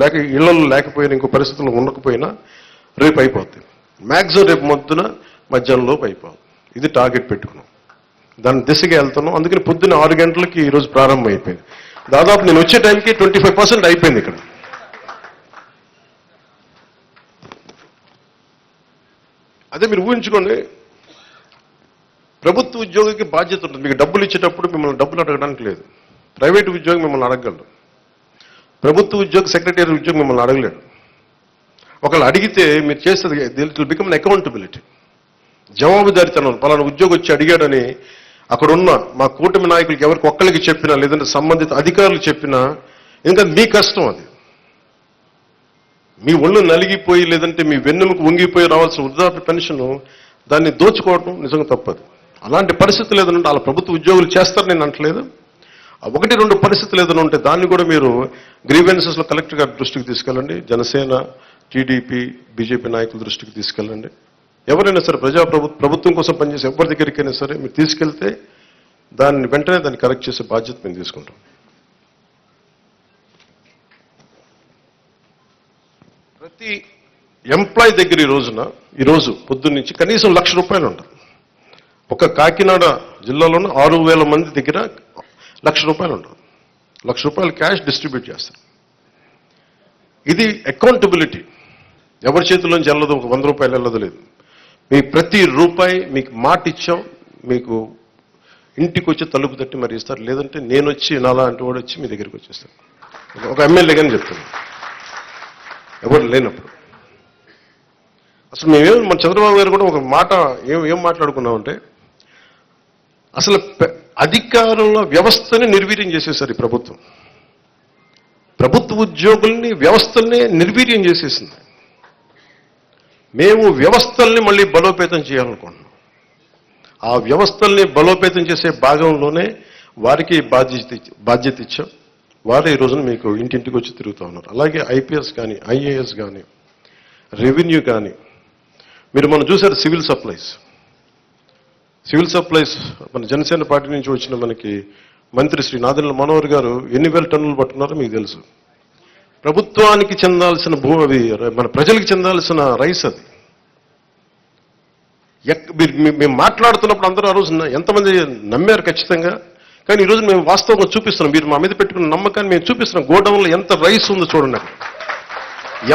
లేక ఇళ్లలో లేకపోయినా ఇంకో పరిస్థితుల్లో ఉండకపోయినా రేపు అయిపోతుంది. మ్యాక్సిమం రేపు మొద్దున మధ్యాహ్నంలోపు అయిపోతుంది. ఇది టార్గెట్ పెట్టుకున్నాం, దాని దిశగా వెళ్తున్నాం. అందుకని పొద్దున్న 6 గంటలకి ఈరోజు ప్రారంభం అయిపోయింది. దాదాపు నేను వచ్చే టైంకి 25% అయిపోయింది ఇక్కడ. అదే మీరు ఊహించుకోండి, ప్రభుత్వ ఉద్యోగికి బాధ్యత ఉంటుంది. మీకు డబ్బులు ఇచ్చేటప్పుడు మిమ్మల్ని డబ్బులు అడగడానికి లేదు. ప్రైవేట్ ఉద్యోగి మిమ్మల్ని అడగగలరు, ప్రభుత్వ ఉద్యోగి సెక్రటరీ ఉద్యోగి మిమ్మల్ని అడగలేడు. ఒకళ్ళు అడిగితే మీరు చేసేది దిల్ బికమ్ అన్ అకౌంటబిలిటీ, జవాబుదారితనం. పలానా ఉద్యోగి వచ్చి అడిగాడని అక్కడున్న మా కూటమి నాయకులకి ఎవరికి ఒక్కరికి చెప్పినా, లేదంటే సంబంధిత అధికారులు చెప్పినా, ఎందుకంటే మీ కష్టం అది. మీ ఒళ్ళు నలిగిపోయి లేదంటే మీ వెన్నెముకు వంగిపోయి రావాల్సిన వృద్ధాప్య పెన్షన్ దాన్ని దోచుకోవడం నిజంగా తప్పదు. అలాంటి పరిస్థితులు ఏదైనా ఉంటే వాళ్ళ ప్రభుత్వ ఉద్యోగులు చేస్తారు, నేను అంటలేదు. 1-2 పరిస్థితులు ఏదైనా ఉంటే దాన్ని కూడా మీరు గ్రీవెన్సెస్లో కలెక్టర్ గారి దృష్టికి తీసుకెళ్ళండి. జనసేన, టీడీపీ, బీజేపీ నాయకుల దృష్టికి తీసుకెళ్ళండి. ఎవరైనా సరే ప్రభుత్వం కోసం పనిచేసే ఎవరి దగ్గరికైనా సరే మీరు తీసుకెళ్తే దాన్ని వెంటనే దాన్ని కరెక్ట్ చేసే బాధ్యత మేము తీసుకుంటాం. ప్రతి ఎంప్లాయీ దగ్గర ఈరోజు పొద్దున్న నుంచి కనీసం ₹1,00,000 ఉంటారు. ఒక కాకినాడ జిల్లాలోనే 6,000 మంది దగ్గర ₹1,00,000 ఉంటారు. ₹1,00,000 క్యాష్ డిస్ట్రిబ్యూట్ చేస్తారు. ఇది అకౌంటబిలిటీ. ఎవరి చేతిలోంచి వెళ్ళదు, ఒక ₹100 వెళ్ళదు లేదు. మీ ప్రతి రూపాయి మీకు మాట ఇచ్చాం, మీకు ఇంటికి వచ్చి తలుపు తట్టి మరి ఇస్తారు. లేదంటే నేను వచ్చి నాలా అంటే వాడు వచ్చి మీ దగ్గరికి వచ్చేస్తాను. ఒక ఎమ్మెల్యే కానీ చెప్తాను, ఎవరు లేనప్పుడు. అసలు మన చంద్రబాబు గారు కూడా ఒక మాట ఏం మాట్లాడుకున్నామంటే, అసలు అధికారుల వ్యవస్థని నిర్వీర్యం చేసేసారు ఈ ప్రభుత్వం. ప్రభుత్వ ఉద్యోగుల్ని, వ్యవస్థల్ని నిర్వీర్యం చేసేసింది. మేము వ్యవస్థల్ని మళ్ళీ బలోపేతం చేయాలనుకుంటున్నాం. ఆ వ్యవస్థల్ని బలోపేతం చేసే భాగంలోనే వారికి బాధ్యత ఇచ్చాం. వారే ఈ రోజున మీకు ఇంటింటికి వచ్చి తిరుగుతూ ఉన్నారు. అలాగే ఐపీఎస్ కానీ, ఐఏఎస్ కానీ, రెవెన్యూ కానీ. మీరు మనం చూశారు సివిల్ సప్లైస్ మన జనసేన పార్టీ నుంచి వచ్చిన మనకి మంత్రి శ్రీ నాదెండ్ల మనోహర్ గారు ఎన్ని వేల టన్నులు పట్టుకున్నారో మీకు తెలుసు. ప్రభుత్వానికి చెందాల్సిన అది మన ప్రజలకు చెందాల్సిన రైస్ అది. మేము మాట్లాడుతున్నప్పుడు అందరూ ఆ రోజు ఎంతమంది నమ్మారు ఖచ్చితంగా. కానీ ఈరోజు మేము వాస్తవంగా చూపిస్తున్నాం. మీరు మా మీద పెట్టుకున్న నమ్మకాన్ని మేము చూపిస్తున్నాం. గోడౌన్లో ఎంత రైస్ ఉందో చూడండి.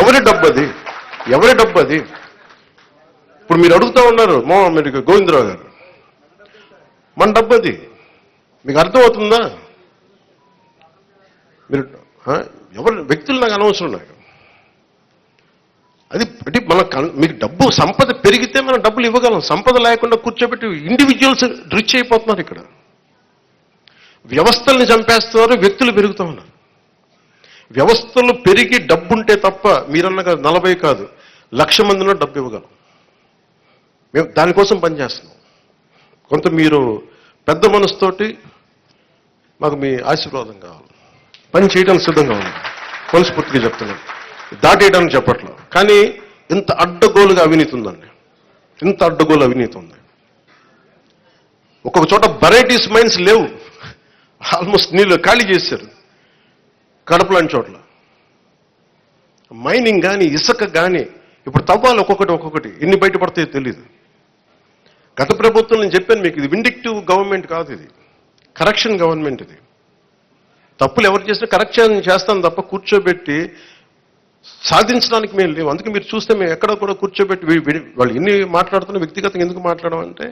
ఎవరి డబ్బు అది? ఇప్పుడు మీరు అడుగుతూ ఉన్నారు మీరు గోవిందరావు గారు, మన డబ్బు అది. మీకు అర్థమవుతుందా? మీరు ఎవరు వ్యక్తులు నాకు అనవసరం. నాకు అది మీకు డబ్బు సంపద పెరిగితే మనం డబ్బులు ఇవ్వగలం. సంపద లేకుండా కూర్చోబెట్టి ఇండివిజువల్స్ రిచ్ అయిపోతున్నారు. ఇక్కడ వ్యవస్థల్ని చంపేస్తున్నారు, వ్యక్తులు పెరుగుతూ ఉన్నారు. వ్యవస్థలు పెరిగి డబ్బుంటే తప్ప మీరన్నగా 40 కాదు 1,00,000 మందిలో డబ్బు ఇవ్వగలం. మేము దానికోసం పనిచేస్తున్నాం. కొంత మీరు పెద్ద మనసుతోటి మాకు మీ ఆశీర్వాదం కావాలి. పని చేయడానికి సిద్ధంగా ఉంది, మనస్ఫూర్తిగా చెప్తున్నాను. దాటేయడానికి చెప్పట్లేదు. కానీ ఇంత అడ్డగోలుగా అవినీతి ఉందండి, ఇంత అడ్డగోలు అవినీతి ఉంది. ఒక్కొక్క చోట వెరైటీస్ మైన్స్ లేవు, ఆల్మోస్ట్ నీళ్ళు ఖాళీ చేశారు. కడప లాంటి చోట్ల మైనింగ్ కానీ, ఇసుక కానీ ఇప్పుడు తవ్వాలి ఒక్కొక్కటి ఎన్ని బయటపడతాయో తెలియదు. గత ప్రభుత్వం నేను చెప్పాను మీకు, ఇది విండిక్టివ్ గవర్నమెంట్ కాదు, ఇది కరెక్షన్ గవర్నమెంట్. ఇది తప్పులు ఎవరు చేసినా కరెక్షన్ చేస్తాం తప్ప కూర్చోబెట్టి సాధించడానికి మేము లేవు. అందుకే మీరు చూస్తే మేము ఎక్కడ కూడా కూర్చోబెట్టి వాళ్ళు ఎన్ని మాట్లాడుతున్నా వ్యక్తిగతంగా ఎందుకు మాట్లాడమంటే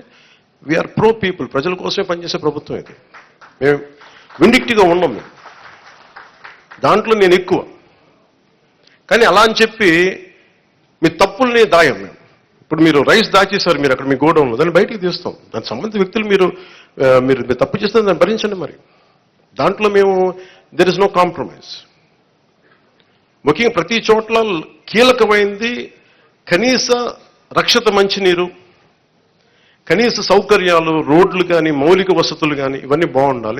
వీఆర్ ప్రో పీపుల్, ప్రజల కోసమే పనిచేసే ప్రభుత్వం ఇది. మేము విండిక్టివ్గా ఉన్నాం. మేము దాంట్లో నేను ఎక్కువ. కానీ అలా అని చెప్పి మీ తప్పుల్ని దాయం మేము. ఇప్పుడు మీరు రైస్ దాచేశారు, మీరు అక్కడ మీ గోడౌన్లో, దాన్ని బయటికి తీస్తాం. దానికి సంబంధించిన వ్యక్తులు మీరు తప్పు చేస్తే దాన్ని భరించండి. మరి దాంట్లో మేము దెర్ ఇస్ నో కాంప్రమైజ్. ముఖ్యంగా ప్రతి చోట్ల కీలకమైంది కనీస రక్షిత మంచినీరు, కనీస సౌకర్యాలు, రోడ్లు కానీ, మౌలిక వసతులు కానీ ఇవన్నీ బాగుండాలి.